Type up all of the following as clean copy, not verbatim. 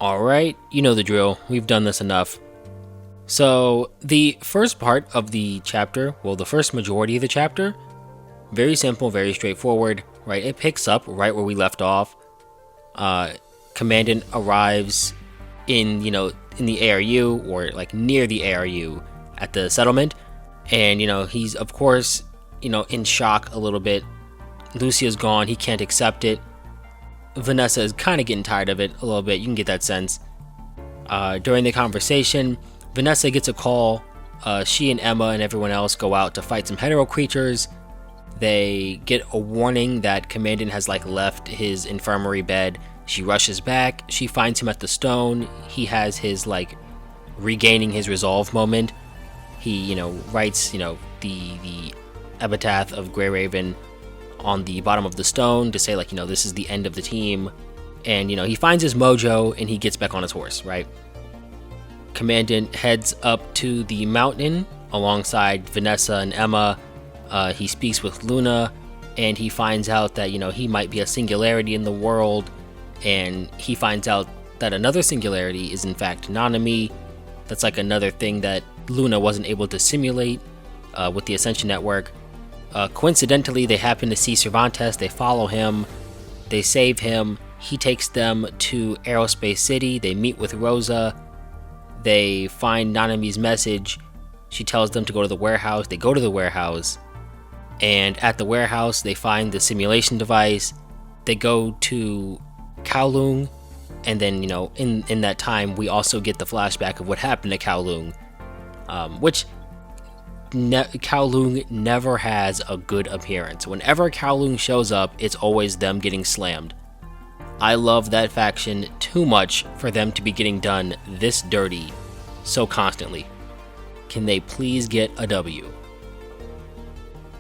Alright, you know the drill. We've done this enough. So, the first part of the chapter, well, the first majority of the chapter, very simple, very straightforward, right? It picks up right where we left off. Commandant arrives in the ARU, or like near the ARU at the settlement. And, he's, of course, in shock a little bit. Lucia's gone. He can't accept it. Vanessa is kind of getting tired of it a little bit. You can get that sense. During the conversation, Vanessa gets a call. She and Emma and everyone else go out to fight some hetero creatures. They get a warning that Commandant has left his infirmary bed. She rushes back. She finds him at the stone. He has his regaining his resolve moment. He writes the epitaph of Grey Raven on the bottom of the stone to say this is the end of the team. And he finds his mojo and he gets back on his horse, right? Commandant heads up to the mountain alongside Vanessa and Emma. He speaks with Luna and he finds out that he might be a singularity in the world, and he finds out that another singularity is in fact Nanami. That's another thing that Luna wasn't able to simulate with the Ascension Network. Coincidentally, they happen to see Cervantes. They follow him. They save him. He takes them to Aerospace City. They meet with Rosa. They find Nanami's message. She tells them to go to the warehouse. They go to the warehouse. And at the warehouse, they find the simulation device. They go to Kowloon. And then, in that time, we also get the flashback of what happened to Kowloon. Which Kowloon never has a good appearance. Whenever Kowloon shows up, it's always them getting slammed. I love that faction too much for them to be getting done this dirty so constantly. Can they please get a W?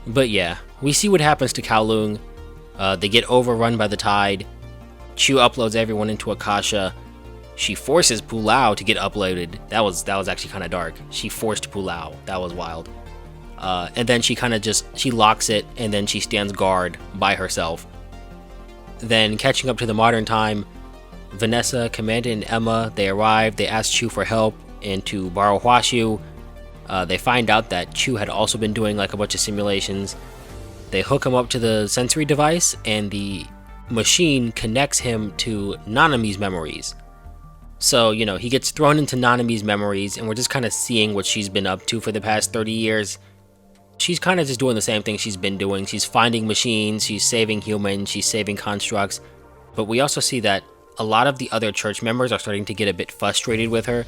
But yeah, we see what happens to Kowloon. They get overrun by the tide. Chu uploads everyone into Akasha. She forces Pulao to get uploaded. That was actually kind of dark. She forced Pulao. That was wild. And then she she locks it, and then she stands guard by herself. Then, catching up to the modern time, Vanessa, Commandant, and Emma, they arrive. They ask Chu for help and to borrow Huashu. They find out that Chu had also been doing a bunch of simulations. They hook him up to the sensory device, and the machine connects him to Nanami's memories. So, he gets thrown into Nanami's memories, and we're just kind of seeing what she's been up to for the past 30 years. She's kind of just doing the same thing she's been doing. She's finding machines, she's saving humans, she's saving constructs. But we also see that a lot of the other church members are starting to get a bit frustrated with her.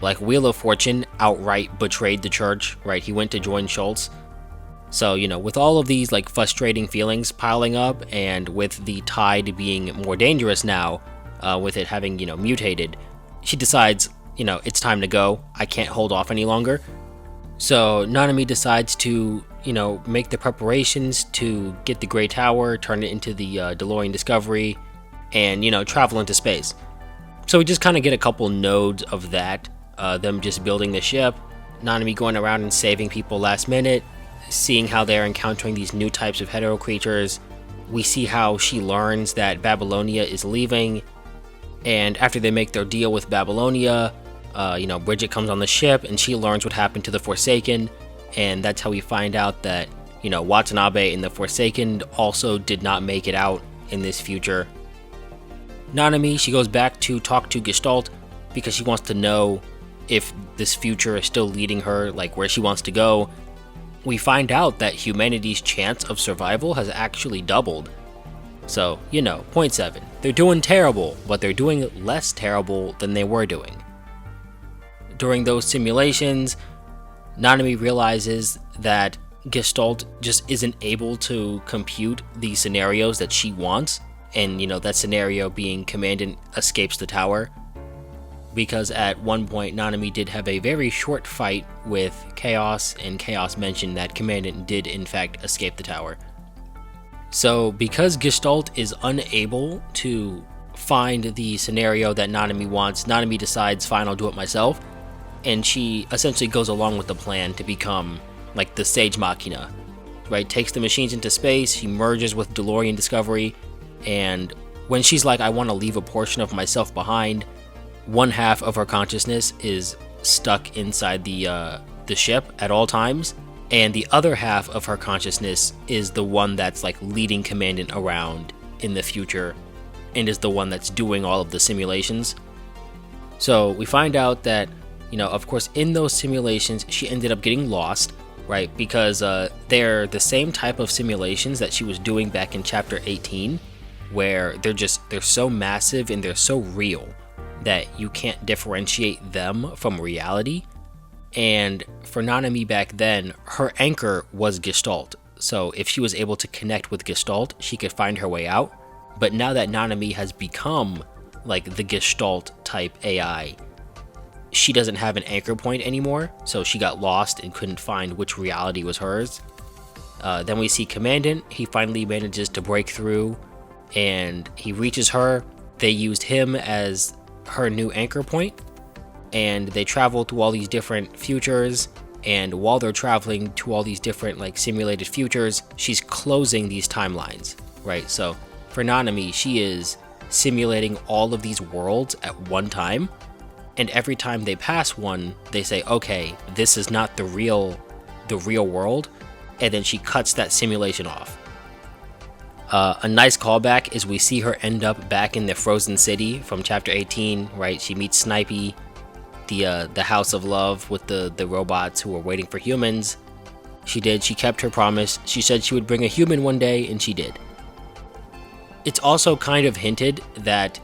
Wheel of Fortune outright betrayed the church, right? He went to join Schultz. So, with all of these frustrating feelings piling up, and with the tide being more dangerous now, with it having, mutated, she decides, it's time to go. I can't hold off any longer. So Nanami decides to, make the preparations to get the Grey Tower, turn it into the DeLorean Discovery, and, travel into space. So we just kind of get a couple nodes of that, them just building the ship, Nanami going around and saving people last minute, seeing how they're encountering these new types of hetero creatures. We see how she learns that Babylonia is leaving, and after they make their deal with Babylonia, Bridget comes on the ship and she learns what happened to the Forsaken, and that's how we find out that, Watanabe and the Forsaken also did not make it out in this future. Nanami, she goes back to talk to Gestalt because she wants to know if this future is still leading her, where she wants to go. We find out that humanity's chance of survival has actually doubled. So, point 7. They're doing terrible, but they're doing less terrible than they were doing. During those simulations, Nanami realizes that Gestalt just isn't able to compute the scenarios that she wants, and that scenario being Commandant escapes the tower. Because at one point, Nanami did have a very short fight with Chaos, and Chaos mentioned that Commandant did in fact escape the tower. So because Gestalt is unable to find the scenario that Nanami wants, Nanami decides, fine, I'll do it myself, and she essentially goes along with the plan to become the Sage Machina, right? Takes the machines into space, she merges with DeLorean Discovery, and when she's I want to leave a portion of myself behind, one half of her consciousness is stuck inside the ship at all times, and the other half of her consciousness is the one that's like leading Commandant around in the future and is the one that's doing all of the simulations. So we find out that, of course, in those simulations, she ended up getting lost, right? Because they're the same type of simulations that she was doing back in chapter 18, where they're so massive and they're so real that you can't differentiate them from reality. And for Nanami back then, her anchor was Gestalt. So if she was able to connect with Gestalt, she could find her way out. But now that Nanami has become like the Gestalt type AI, she doesn't have an anchor point anymore. So she got lost and couldn't find which reality was hers. Then we see Commandant. He finally manages to break through and he reaches her. They used him as her new anchor point, and they travel through all these different futures. And while they're traveling to all these different like simulated futures, she's closing these timelines, right? So for Nanami, she is simulating all of these worlds at one time, and every time they pass one, they say, okay, this is not the real world, and then she cuts that simulation off. A nice callback is we see her end up back in the Frozen City from chapter 18, right? She meets Snipey, the House of Love with the robots who were waiting for humans. She kept her promise. She said she would bring a human one day, and she did. It's also kind of hinted that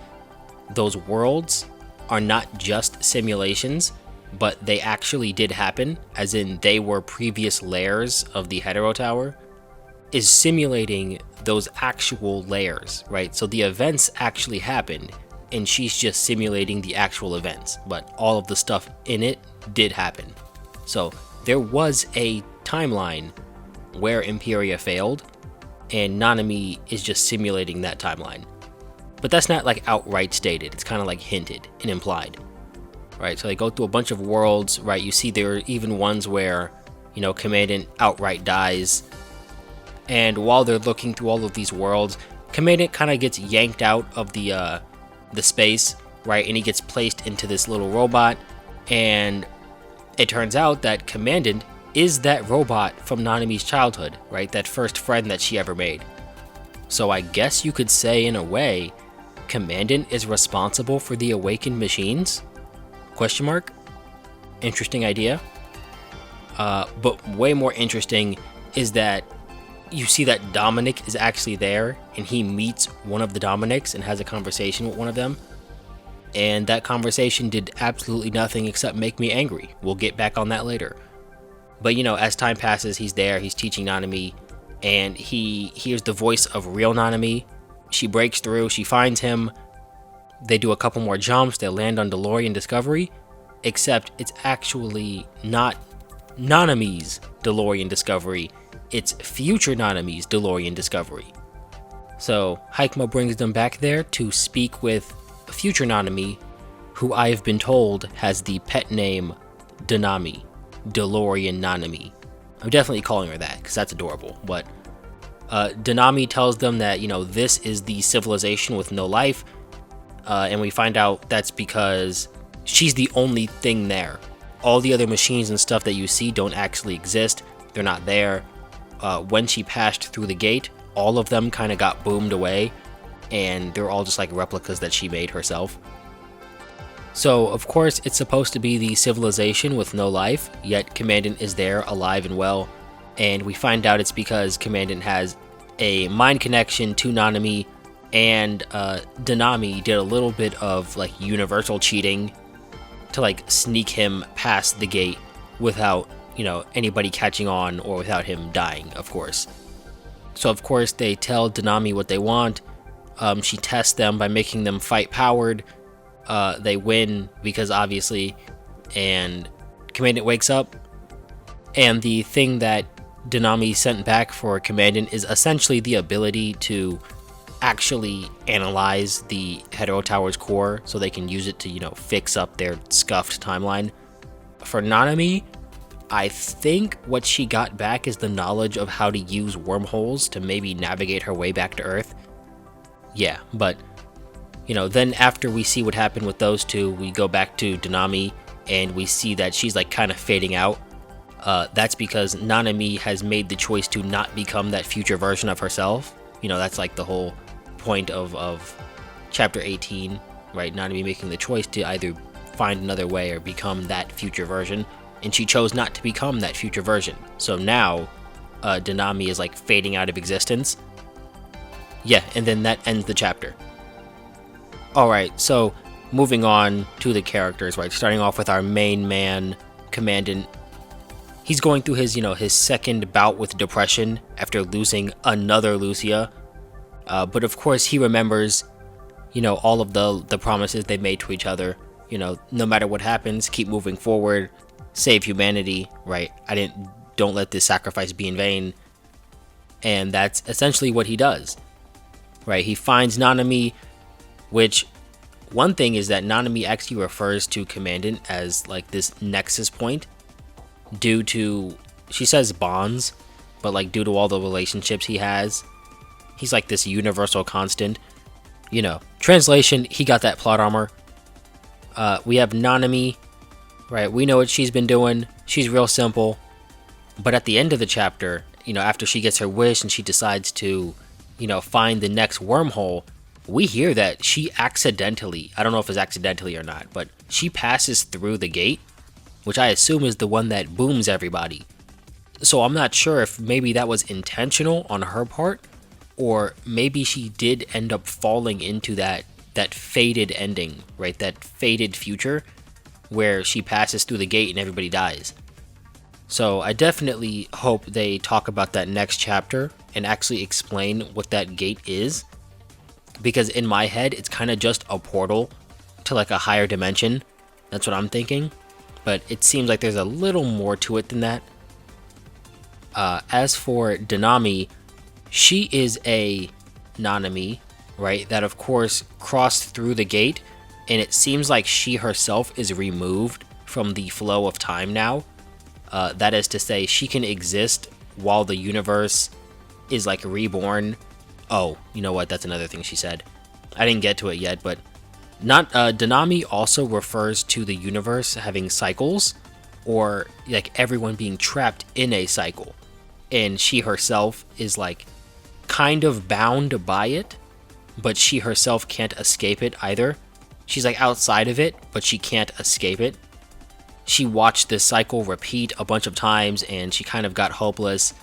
those worlds are not just simulations, but they actually did happen, as in they were previous layers of the Hetero Tower, is simulating those actual layers, right? So the events actually happened, and she's just simulating the actual events, but all of the stuff in it did happen. So there was a timeline where Imperia failed, and Nanami is just simulating that timeline. But that's not like outright stated, it's kind of like hinted and implied, right? So they go through a bunch of worlds, right? You see there are even ones where, Commandant outright dies. And while they're looking through all of these worlds, Commandant kind of gets yanked out of the space, right? And he gets placed into this little robot. And it turns out that Commandant is that robot from Nanami's childhood, right? That first friend that she ever made. So I guess you could say, in a way, Commandant is responsible for the awakened machines? Question mark? Interesting idea. But way more interesting is that you see that Dominic is actually there, and he meets one of the Dominics and has a conversation with one of them. And that conversation did absolutely nothing except make me angry. We'll get back on that later. But as time passes, he's there, he's teaching Nanami, and he hears the voice of real Nanami. She breaks through, she finds him. They do a couple more jumps, they land on DeLorean Discovery, except it's actually not Nanami's DeLorean Discovery. It's future Nanami's DeLorean Discovery. So Haikma brings them back there to speak with future Nanami, who I've been told has the pet name Danami, DeLorean Nanami. I'm definitely calling her that because that's adorable. But Danami tells them that, this is the civilization with no life. And we find out that's because she's the only thing there. All the other machines and stuff that you see don't actually exist. They're not there. When she passed through the gate, all of them kind of got boomed away, and they're all just like replicas that she made herself. So, of course, it's supposed to be the civilization with no life, yet Commandant is there, alive and well, and we find out it's because Commandant has a mind connection to Nanami, and Danami did a little bit of like universal cheating to like sneak him past the gate without anybody catching on, or without him dying, of course. So of course they tell Danami what they want. She tests them by making them fight powered. They win because obviously, and Commandant wakes up, and the thing that Danami sent back for Commandant is essentially the ability to actually analyze the Hetero Tower's core so they can use it to, fix up their scuffed timeline. For Nanami, I think what she got back is the knowledge of how to use wormholes to maybe navigate her way back to Earth. Yeah, but Then after we see what happened with those two, we go back to Danami and we see that she's like kind of fading out. That's because Nanami has made the choice to not become that future version of herself. That's like the whole point of chapter 18, right? Nanami making the choice to either find another way or become that future version, and she chose not to become that future version. So now Danami is like fading out of existence. Yeah, and then that ends the chapter. Alright, so moving on to the characters, right? Starting off with our main man, Commandant. He's going through his second bout with depression after losing another Lucia. But of course he remembers, all of the promises they made to each other. No matter what happens, keep moving forward, save humanity, right? Don't let this sacrifice be in vain. And that's essentially what he does, right? He finds Nanami, which one thing is that Nanami actually refers to Commandant as like this nexus point due to, she says bonds, but like due to all the relationships he has. He's like this universal constant. Translation, he got that plot armor. We have Nanami, right? We know what she's been doing. She's real simple. But at the end of the chapter, after she gets her wish and she decides to, find the next wormhole, we hear that she accidentally, I don't know if it's accidentally or not, but she passes through the gate, which I assume is the one that booms everybody. So I'm not sure if maybe that was intentional on her part, or maybe she did end up falling into that fated ending, right? That fated future where she passes through the gate and everybody dies. So I definitely hope they talk about that next chapter and actually explain what that gate is. Because in my head, it's kind of just a portal to like a higher dimension. That's what I'm thinking. But it seems like there's a little more to it than that. As for Danami, she is a Nanami, right? That of course crossed through the gate. And it seems like she herself is removed from the flow of time now. That is to say, she can exist while the universe is like reborn. Oh, you know what? That's another thing she said. I didn't get to it yet, but Danami also refers to the universe having cycles, or like everyone being trapped in a cycle, and she herself is like kind of bound by it, but she herself can't escape it either. She's like outside of it, but she can't escape it. She watched this cycle repeat a bunch of times, and she kind of got hopeless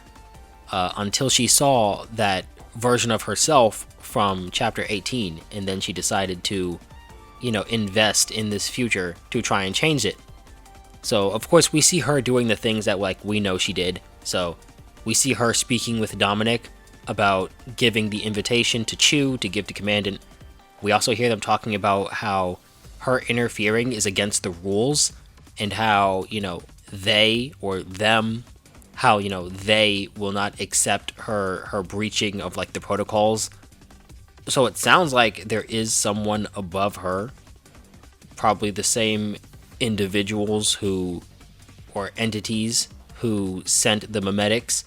until she saw that version of herself from chapter 18, and then she decided to, invest in this future to try and change it. So of course we see her doing the things that like we know she did. So we see her speaking with Dominic about giving the invitation to Chu to give to Commandant. We also hear them talking about how her interfering is against the rules, and how, they or them, how, they will not accept her breaching of like the protocols. So it sounds like there is someone above her, probably the same individuals or entities who sent the memetics.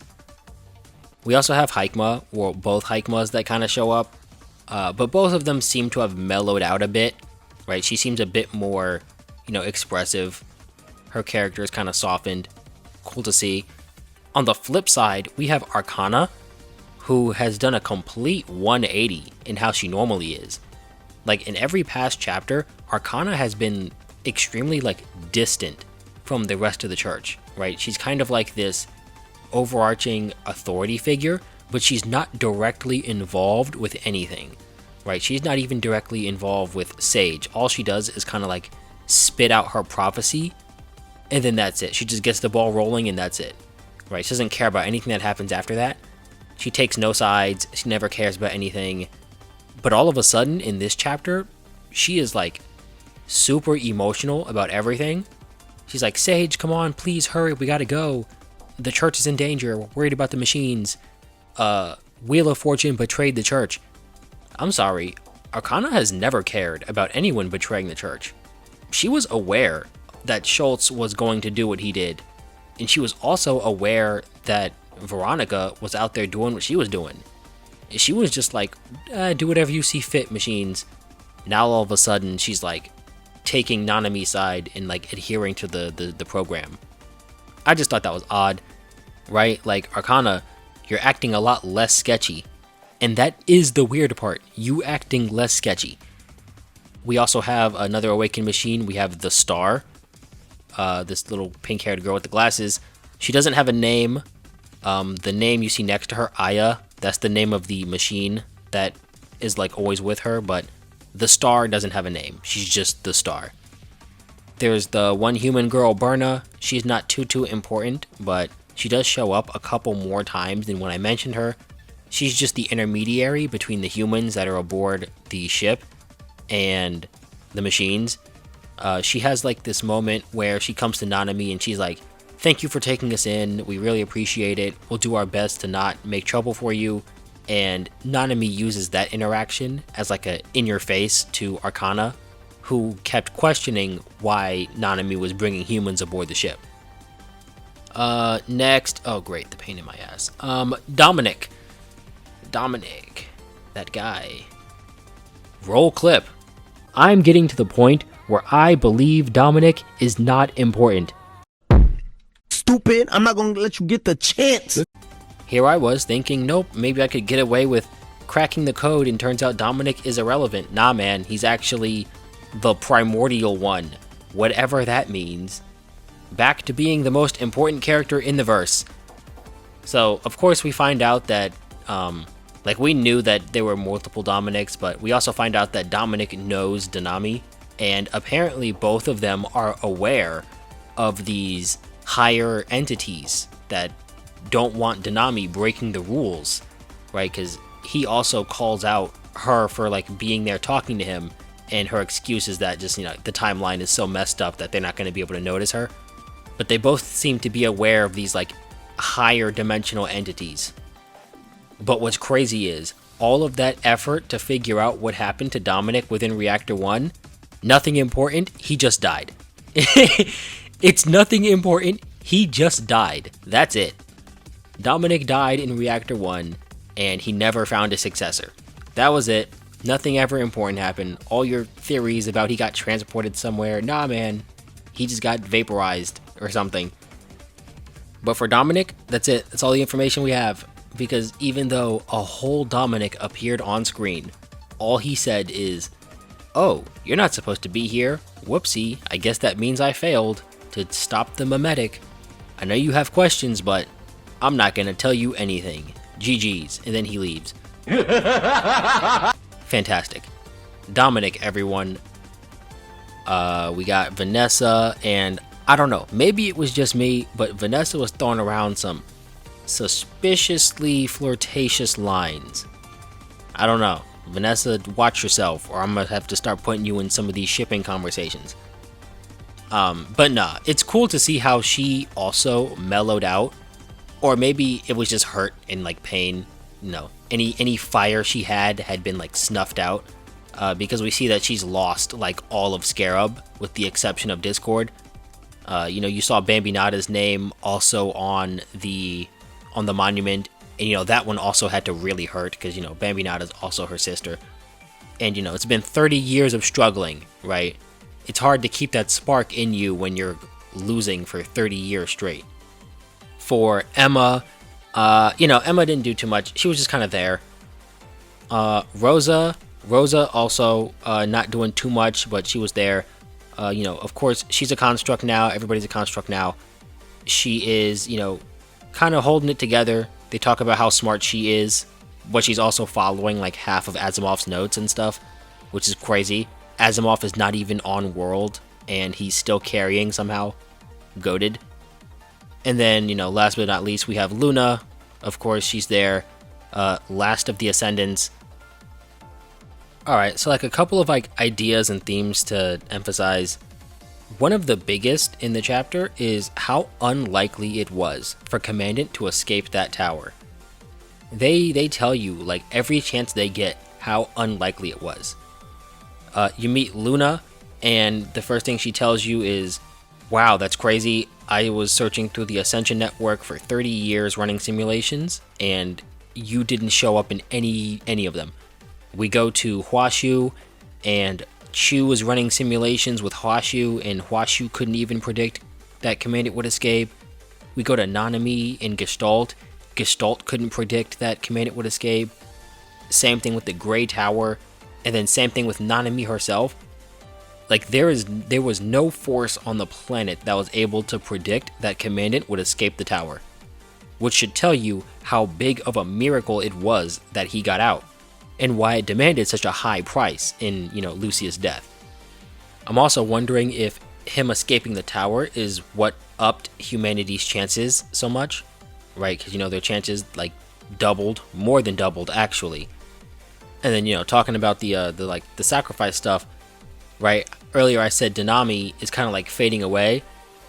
We also have Haikma, or both Haikmas that kind of show up, but both of them seem to have mellowed out a bit, right? She seems a bit more, expressive. Her character is kind of softened. Cool to see. On the flip side, we have Arcana, who has done a complete 180 in how she normally is. Like in every past chapter, Arcana has been extremely like distant from the rest of the church, right? She's kind of like this overarching authority figure, but she's not directly involved with anything, right? She's not even directly involved with Sage. All she does is kind of like spit out her prophecy, and then that's it. She just gets the ball rolling, and that's it, right? She doesn't care about anything that happens after that. She takes no sides. She never cares about anything. But all of a sudden, in this chapter, she is like super emotional about everything. She's like, Sage, come on, please hurry. We gotta go. The church is in danger. We're worried about the machines. Wheel of Fortune betrayed the church. I'm sorry. Arcana has never cared about anyone betraying the church. She was aware that Schultz was going to do what he did. And she was also aware that Veronica was out there doing what she was doing. She was just like, do whatever you see fit, machines. Now all of a sudden she's like taking Nanami's side and like adhering to the program. I just thought that was odd, right? Like, Arcana, you're acting a lot less sketchy. And that is the weird part, you acting less sketchy. We also have another awakened machine. We have the Star, this little pink-haired girl with the glasses. She doesn't have a name. The name you see next to her, Aya, that's the name of the machine that is like always with her, but the Star doesn't have a name. She's just the Star. There's the one human girl, Berna. She's not too important, but she does show up a couple more times than when I mentioned her. She's just the intermediary between the humans that are aboard the ship and the machines. She has like this moment where she comes to Nanami and she's like, "Thank you for taking us in. We really appreciate it. We'll do our best to not make trouble for you." And Nanami uses that interaction as like a in your face to Arcana, who kept questioning why Nanami was bringing humans aboard the ship. Next, oh great, the pain in my ass. Dominic, that guy. Roll clip. I'm getting to the point where I believe Dominic is not important. Stupid, I'm not gonna let you get the chance. Here I was thinking, nope, maybe I could get away with cracking the code, and turns out Dominic is irrelevant. Nah man, he's actually the primordial one, whatever that means. Back to being the most important character in the verse. So, of course, we find out that, we knew that there were multiple Dominics, but we also find out that Dominic knows Danami, and apparently both of them are aware of these higher entities that don't want Danami breaking the rules, right? Because he also calls out her for, like, being there talking to him, and her excuse is that just, the timeline is so messed up that they're not going to be able to notice her. But they both seem to be aware of these, like, higher dimensional entities. But what's crazy is, all of that effort to figure out what happened to Dominic within Reactor 1, nothing important, he just died. It's nothing important, he just died. That's it. Dominic died in Reactor 1, and he never found a successor. That was it. Nothing ever important happened. All your theories about he got transported somewhere, nah man, he just got vaporized or something. But for Dominic, that's it. That's all the information we have. Because even though a whole Dominic appeared on screen, all he said is, "Oh, you're not supposed to be here. Whoopsie, I guess that means I failed to stop the mimetic. I know you have questions, but I'm not gonna tell you anything. GG's," and then he leaves. Fantastic. Dominic, everyone. We got Vanessa, and I don't know, maybe it was just me, but Vanessa was throwing around some suspiciously flirtatious lines. I don't know. Vanessa, watch yourself, or I'm gonna have to start putting you in some of these shipping conversations. But nah, it's cool to see how she also mellowed out, or maybe it was just hurt and like pain. No, any fire she had been like snuffed out, because we see that she's lost like all of Scarab with the exception of Discord. You saw Bambinada's name also on the monument, and that one also had to really hurt because Bambinada's also her sister, and it's been 30 years of struggling, right? It's hard to keep that spark in you when you're losing for 30 years straight. For Emma, Emma didn't do too much. She was just kind of there. Rosa also not doing too much, but she was there. Of course, she's a construct now. Everybody's a construct now. She is, kind of holding it together. They talk about how smart she is, but she's also following like half of Asimov's notes and stuff, which is crazy. Asimov is not even on world, and he's still carrying somehow. Goated. And then, last but not least, we have Luna. Of course, she's there. Last of the Ascendants. Alright, so like a couple of like ideas and themes to emphasize. One of the biggest in the chapter is how unlikely it was for Commandant to escape that tower. They tell you, like, every chance they get, how unlikely it was. You meet Luna, and the first thing she tells you is, "Wow, that's crazy. I was searching through the Ascension network for 30 years running simulations, and you didn't show up in any of them." We go to Huashu, and Chu was running simulations with Huashu, and Huashu couldn't even predict that Commandant would escape. We go to Nanami in Gestalt. Gestalt couldn't predict that Commandant would escape. Same thing with the Grey Tower, and then same thing with Nanami herself. Like, there was no force on the planet that was able to predict that Commandant would escape the tower, which should tell you how big of a miracle it was that he got out, and why it demanded such a high price in, Lucius' death. I'm also wondering if him escaping the tower is what upped humanity's chances so much, right? Because, their chances, doubled, more than doubled, actually. And then, talking about the sacrifice stuff, right? Earlier I said Danami is kind of like fading away,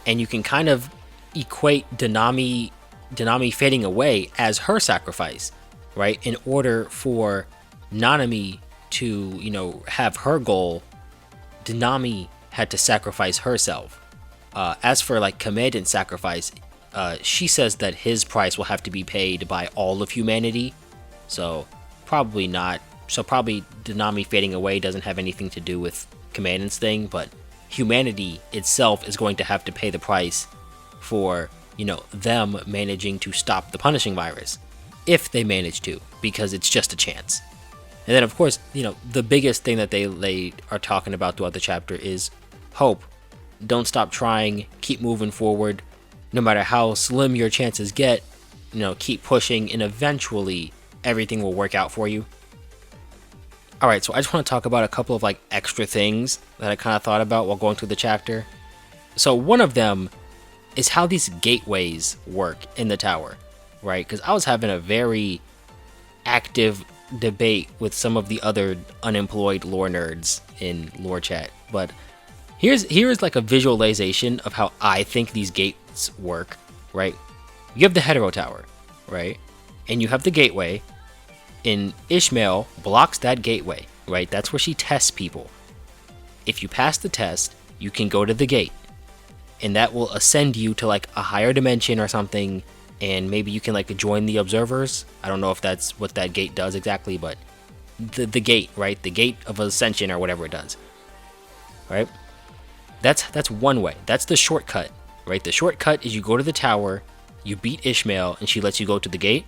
and you can kind of equate Danami fading away as her sacrifice, right? In order for Nanami to, have her goal, Danami had to sacrifice herself. As for Commandant's sacrifice, she says that his price will have to be paid by all of humanity, so probably not. So probably Danami fading away doesn't have anything to do with Commandant's thing, but humanity itself is going to have to pay the price for, them managing to stop the punishing virus, if they manage to, because it's just a chance. And then, of course, the biggest thing that they are talking about throughout the chapter is hope. Don't stop trying, keep moving forward, no matter how slim your chances get, keep pushing, and eventually everything will work out for you. Alright, so I just want to talk about a couple of extra things that I kind of thought about while going through the chapter. So one of them is how these gateways work in the tower, right? Because I was having a very active debate with some of the other unemployed lore nerds in lore chat, but here's a visualization of how I think these gates work, right? You have the hetero tower, right? And you have the gateway, and Ishmael blocks that gateway, right? That's where she tests people. If you pass the test, you can go to the gate, and that will ascend you to a higher dimension or something, and maybe you can join the observers. I don't know if that's what that gate does exactly, but the gate, right? The gate of ascension or whatever it does, right? That's one way. That's the shortcut, right? The shortcut is you go to the tower, you beat Ishmael, and she lets you go to the gate.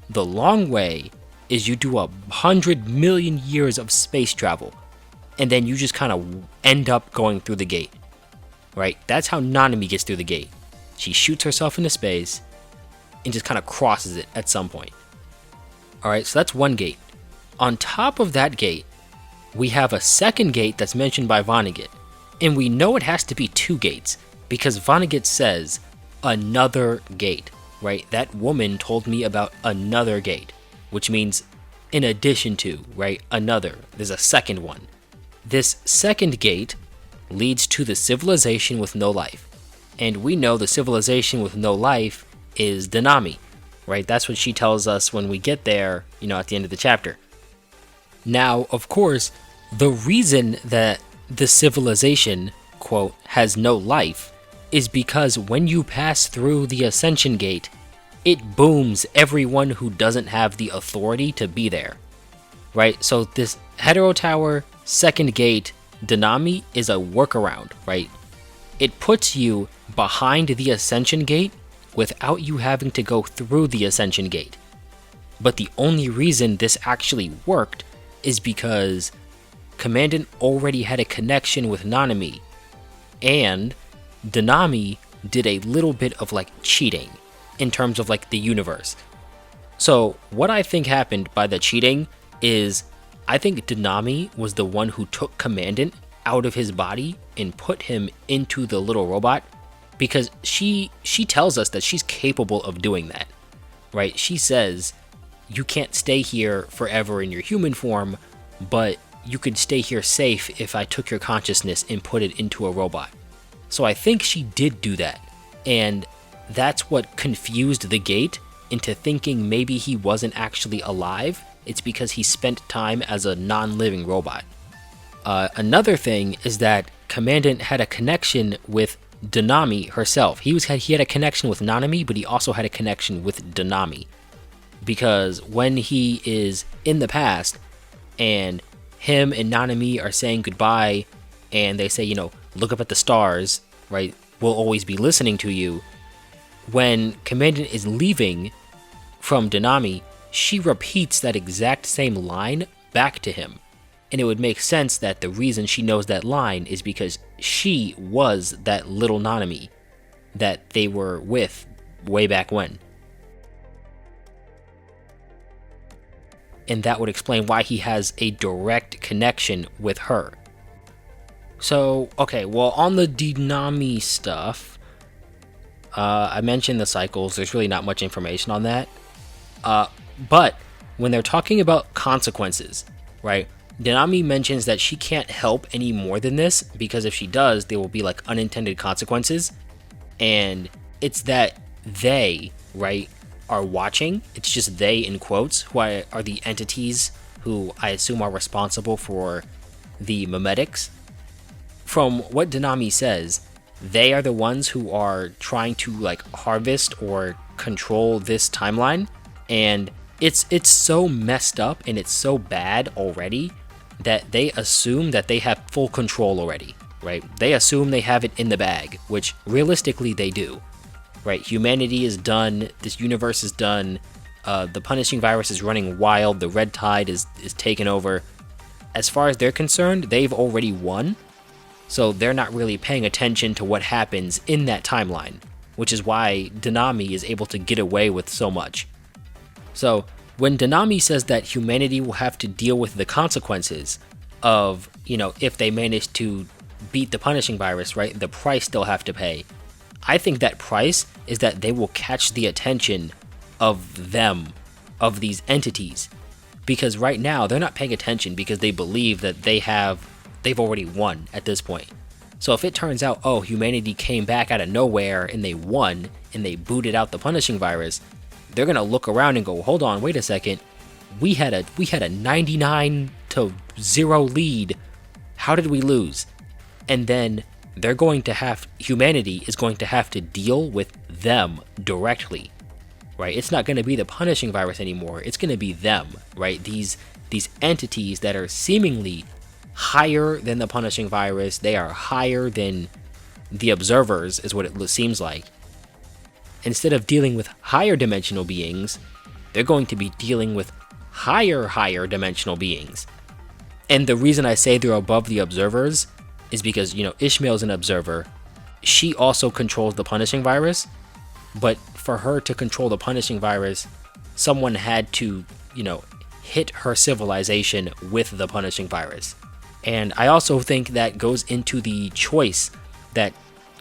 The long way is you do 100 million years of space travel, and then you just kind of end up going through the gate, right? That's how Nanami gets through the gate. She shoots herself into space and just kind of crosses it at some point. Alright, so that's one gate. On top of that gate, we have a second gate that's mentioned by Vonnegut, and we know it has to be two gates, because Vonnegut says, another gate, right? That woman told me about another gate, which means in addition to, right? Another. There's a second one. This second gate leads to the civilization with no life. And we know the civilization with no life is Danami, right? That's what she tells us when we get there, at the end of the chapter. Now, of course, the reason that the civilization, quote, has no life is because when you pass through the Ascension Gate, it booms everyone who doesn't have the authority to be there, right? So this hetero tower, second gate, Danami is a workaround, right? It puts you behind the Ascension Gate without you having to go through the Ascension Gate. But the only reason this actually worked is because Commandant already had a connection with Nanami, and Danami did a little bit of cheating in terms of the universe. So what I think happened by the cheating is I think Danami was the one who took Commandant out of his body and put him into the little robot, because she tells us that she's capable of doing that, right? She says you can't stay here forever in your human form, but you could stay here safe if I took your consciousness and put it into a robot. So I think she did do that, and that's what confused the gate into thinking maybe he wasn't actually alive. It's because he spent time as a non-living robot. Another thing is that Commandant had a connection with Danami herself. He had a connection with Nanami, but he also had a connection with Danami, because when he is in the past and him and Nanami are saying goodbye, and they say, look up at the stars, right? We'll always be listening to you. When Commandant is leaving from Danami, she repeats that exact same line back to him. And it would make sense that the reason she knows that line is because she was that little Nanami that they were with way back when. And that would explain why he has a direct connection with her. So, okay, well, on the Danami stuff, I mentioned the cycles. There's really not much information on that. But when they're talking about consequences, right? Danami mentions that she can't help any more than this, because if she does, there will be like unintended consequences. And it's that they, right, are watching. It's just they in quotes, who are the entities who I assume are responsible for the memetics. From what Danami says, they are the ones who are trying to like harvest or control this timeline. And it's so messed up and it's so bad already that they assume that they have full control already, right? They assume they have it in the bag, which realistically they do, right? Humanity is done. This universe is done. The punishing virus is running wild. The red tide is taken over. As far as they're concerned, they've already won. So they're not really paying attention to what happens in that timeline, which is why Danami is able to get away with so much. So when Danami says that humanity will have to deal with the consequences of, if they manage to beat the punishing virus, right, the price they'll have to pay, I think that price is that they will catch the attention of them, of these entities. Because right now, they're not paying attention because they believe that they've already won at this point. So if it turns out, humanity came back out of nowhere and they won and they booted out the punishing virus, they're gonna look around and go, hold on, wait a second, we had a 99-0 lead. How did we lose? And then humanity is going to have to deal with them directly, right? It's not gonna be the punishing virus anymore. It's gonna be them, right? These entities that are seemingly higher than the punishing virus. They are higher than the observers, is what it seems like. Instead of dealing with higher dimensional beings, they're going to be dealing with higher dimensional beings. And the reason I say they're above the observers is because, Ishmael's an observer. She also controls the punishing virus, but for her to control the punishing virus, someone had to, hit her civilization with the punishing virus. And I also think that goes into the choice that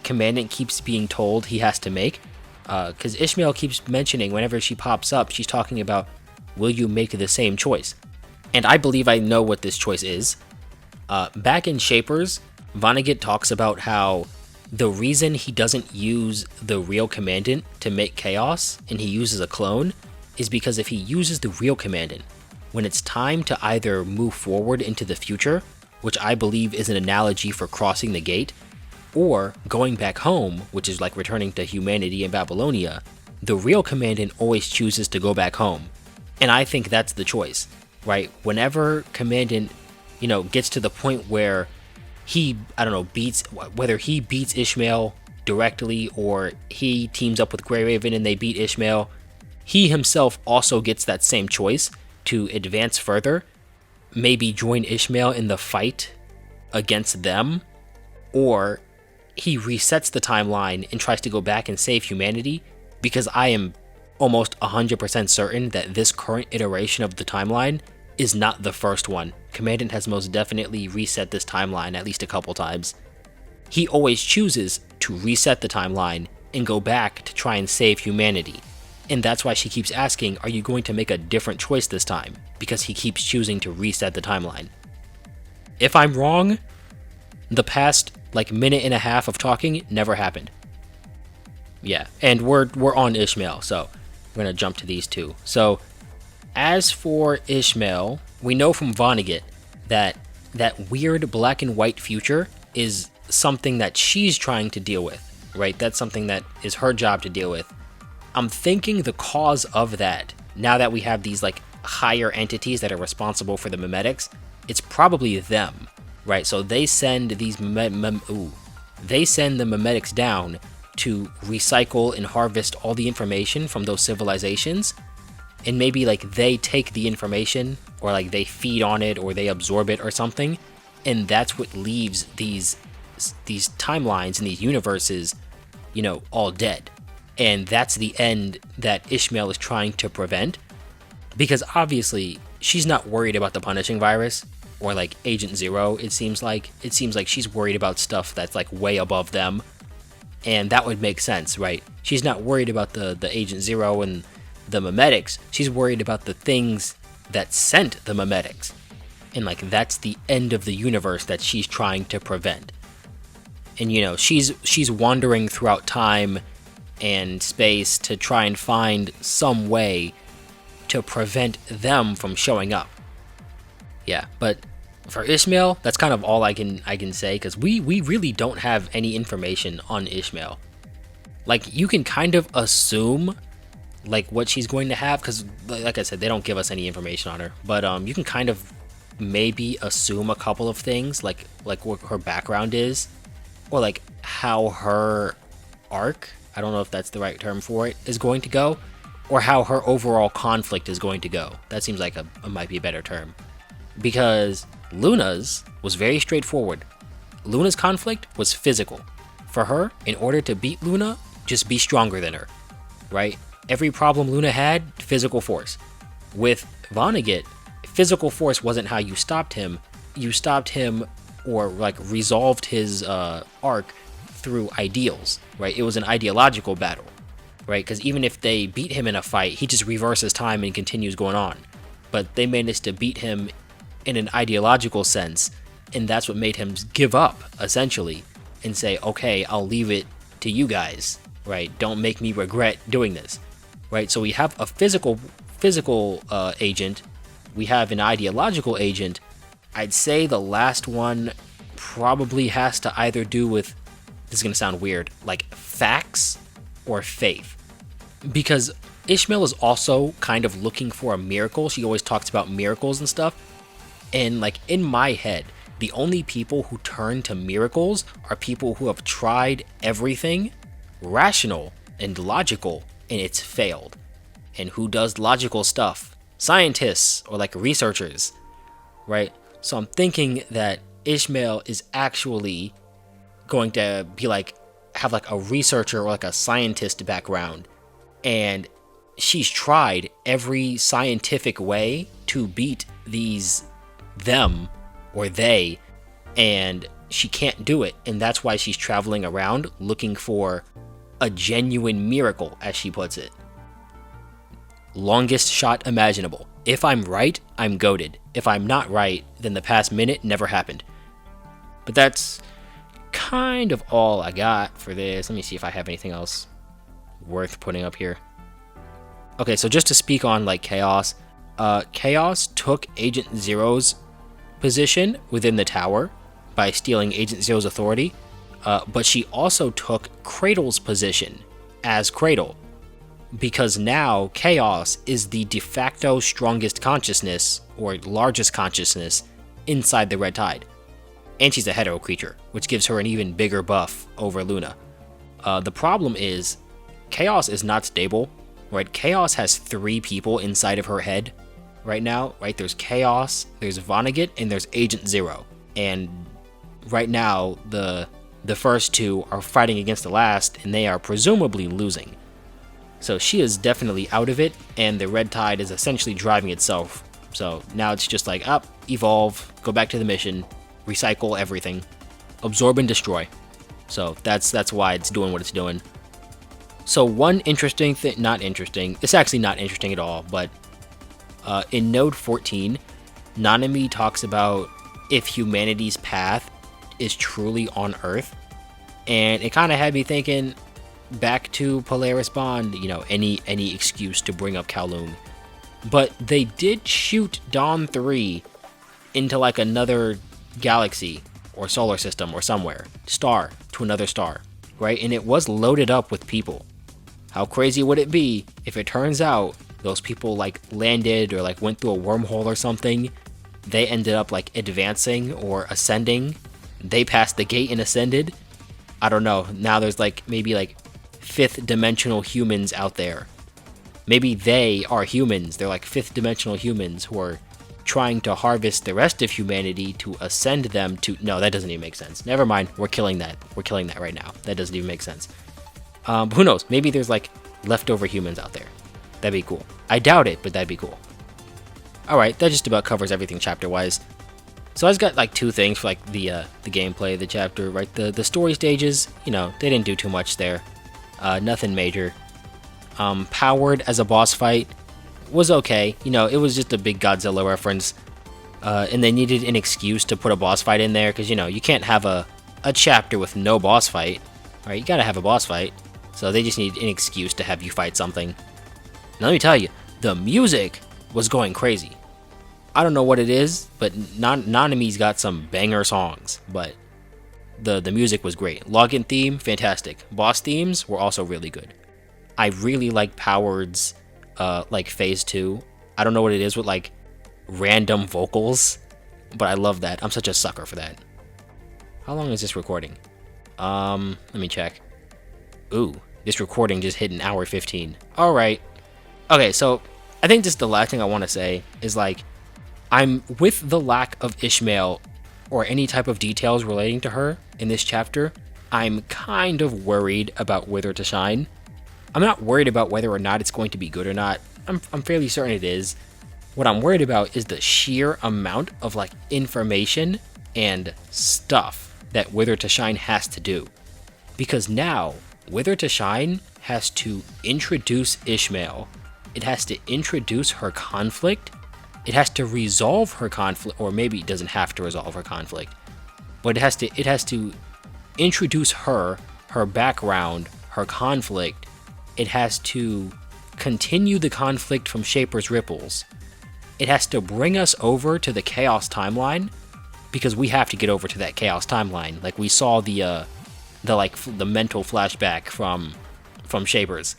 Commandant keeps being told he has to make. Because Ishmael keeps mentioning whenever she pops up, she's talking about, will you make the same choice? And I believe I know what this choice is. Back in Shapers, Vonnegut talks about how the reason he doesn't use the real Commandant to make chaos, and he uses a clone, is because if he uses the real Commandant, when it's time to either move forward into the future, which I believe is an analogy for crossing the gate, or going back home, which is like returning to humanity in Babylonia, the real Commandant always chooses to go back home. And I think that's the choice, right? Whenever Commandant, gets to the point where whether he beats Ishmael directly or he teams up with Grey Raven and they beat Ishmael, he himself also gets that same choice to advance further, maybe join Ishmael in the fight against them, or he resets the timeline and tries to go back and save humanity, because I am almost 100% certain that this current iteration of the timeline is not the first one. Commandant has most definitely reset this timeline at least a couple times. He always chooses to reset the timeline and go back to try and save humanity. And that's why she keeps asking, are you going to make a different choice this time? Because he keeps choosing to reset the timeline. If I'm wrong, the past minute and a half of talking never happened. Yeah, and we're on Ishmael, so we're gonna jump to these two. So as for Ishmael, we know from Vonnegut that weird black and white future is something that she's trying to deal with, right? That's something that is her job to deal with. I'm thinking the cause of that, now that we have these higher entities that are responsible for the memetics, it's probably them, right? So they send these they send the memetics down to recycle and harvest all the information from those civilizations, and maybe like they take the information, or like they feed on it, or they absorb it or something, and that's what leaves these timelines and these universes, you know, all dead. And that's the end that Ishmael is trying to prevent, because obviously she's not worried about the punishing virus or like Agent Zero. It seems like she's worried about stuff that's like way above them, and that would make sense, right? She's not worried about the Agent Zero and the memetics. She's worried about the things that sent the memetics, and like that's the end of the universe that she's trying to prevent. And you know, she's wandering throughout time and space to try and find some way to prevent them from showing up. Yeah, but for Ishmael, that's kind of all I can say, because we really don't have any information on Ishmael. Like, you can kind of assume like what she's going to have, because like I said, they don't give us any information on her, but you can kind of maybe assume a couple of things, like what her background is, or like how her arc, I don't know if that's the right term for it, is going to go, or how her overall conflict is going to go. That seems like a might be a better term, because Luna's was very straightforward. Luna's conflict was physical. For her, in order to beat Luna, just be stronger than her, right? Every problem Luna had, physical force. With Vonnegut, physical force wasn't how you stopped him. You stopped him, or like resolved his arc through ideals, right? It was an ideological battle, right? Because even if they beat him in a fight, he just reverses time and continues going on. But they managed to beat him in an ideological sense, and that's what made him give up, essentially, and say, okay, I'll leave it to you guys, right? Don't make me regret doing this, right? So we have a physical agent, we have an ideological agent. I'd say the last one probably has to either do with, this is going to sound weird, like facts or faith. Because Ishmael is also kind of looking for a miracle. She always talks about miracles and stuff. And like in my head, the only people who turn to miracles are people who have tried everything rational and logical, and it's failed. And who does logical stuff? Scientists, or like researchers, right? So I'm thinking that Ishmael is actually going to be like, have like a researcher or like a scientist background, and she's tried every scientific way to beat them or they, and she can't do it, and that's why she's traveling around looking for a genuine miracle, as she puts it. Longest shot imaginable. If I'm right, I'm goated. If I'm not right, then the past minute never happened. But that's kind of all I got for this. Let me see if I have anything else worth putting up here. Okay, so just to speak on like Chaos, Chaos took Agent Zero's position within the tower by stealing Agent Zero's authority, but she also took Cradle's position as Cradle, because now Chaos is the de facto strongest consciousness, or largest consciousness, inside the Red Tide. And she's a hetero creature, which gives her an even bigger buff over Luna. The problem is, Chaos is not stable, right? Chaos has 3 people inside of her head right now, right? There's Chaos, there's Vonnegut, and there's Agent Zero. And right now, the first 2 are fighting against the last, and they are presumably losing. So she is definitely out of it, and the Red Tide is essentially driving itself. So now it's just like, evolve, go back to the mission, recycle everything, absorb and destroy. So that's why it's doing what it's doing. So one interesting thing, not interesting, it's actually not interesting at all, but in Node 14, Nanami talks about if humanity's path is truly on Earth, and it kind of had me thinking back to Polaris Bond, you know, any excuse to bring up Kowloon. But they did shoot Dawn 3 into like another galaxy or solar system or somewhere, star to another star, right? And it was loaded up with people. How crazy would it be if it turns out those people like landed or like went through a wormhole or something they ended up like advancing or ascending. They passed the gate and ascended. I don't know. Now there's like maybe like fifth dimensional humans out there. Maybe they are humans. They're like fifth dimensional humans who are trying to harvest the rest of humanity to ascend them to... No, that doesn't even make sense. Never mind. We're killing that. We're killing that right now. That doesn't even make sense. Who knows? Maybe there's like leftover humans out there. That'd be cool. I doubt it, but that'd be cool. Alright, that just about covers everything chapter-wise. So I just got like two things for like the gameplay of the chapter, right? The story stages, you know, they didn't do too much there. Nothing major. Powered as a boss fight was okay. You know, it was just a big Godzilla reference. And they needed an excuse to put a boss fight in there, because, you know, you can't have a chapter with no boss fight. Right? You gotta have a boss fight. So they just need an excuse to have you fight something. Now let me tell you, the music was going crazy. I don't know what it is, but Nanami's got some banger songs, but the music was great. Login theme, fantastic. Boss themes were also really good. I really like Powered's like phase 2. I don't know what it is with like random vocals, but I love that. I'm such a sucker for that. How long is this recording? Let me check. Ooh, this recording just hit an hour 15. All right. Okay, so I think just the last thing I want to say is like, I'm with the lack of Ishmael or any type of details relating to her in this chapter. I'm kind of worried about Wither to Shine. I'm not worried about whether or not it's going to be good or not. I'm fairly certain it is. What I'm worried about is the sheer amount of like information and stuff that Wither to Shine has to do. Because now, Wither to Shine has to introduce Ishmael. It has to introduce her conflict. It has to resolve her conflict, or maybe it doesn't have to resolve her conflict, but it has to introduce her background, her conflict. It has to continue the conflict from Shaper's Ripples. It has to bring us over to the Chaos timeline, because we have to get over to that Chaos timeline. Like we saw the mental flashback from Shaper's,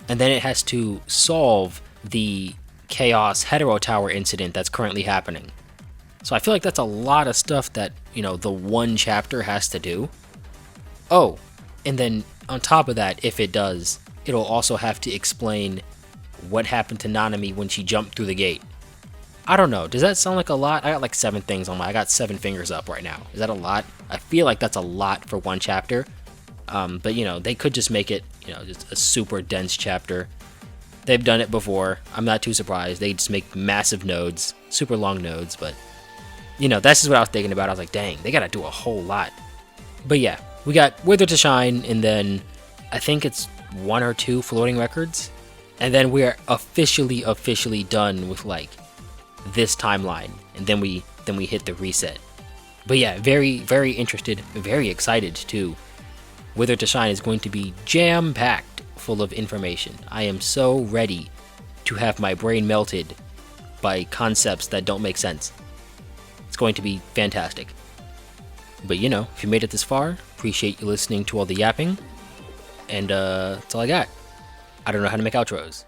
and then it has to solve the Chaos Hetero Tower incident that's currently happening. So I feel like that's a lot of stuff that, you know, the one chapter has to do. Oh, and then on top of that, if it does, it'll also have to explain what happened to Nanami when she jumped through the gate. I don't know. Does that sound like a lot? I got like 7 things I got 7 fingers up right now. Is that a lot? I feel like that's a lot for one chapter. But, you know, they could just make it, you know, just a super dense chapter. They've done it before. I'm not too surprised. They just make massive nodes, super long nodes, but, you know, that's just what I was thinking about. I was like, dang, they gotta do a whole lot. But yeah, we got Wither to Shine, and then I think it's 1 or 2 floating records, and then we're officially done with like this timeline, and then we hit the reset. But yeah, very, very interested, very excited too. Wither to Shine is going to be jam-packed full of information. I am so ready to have my brain melted by concepts that don't make sense. It's going to be fantastic. But you know, if you made it this far, appreciate you listening to all the yapping. And that's all I got. I don't know how to make outros.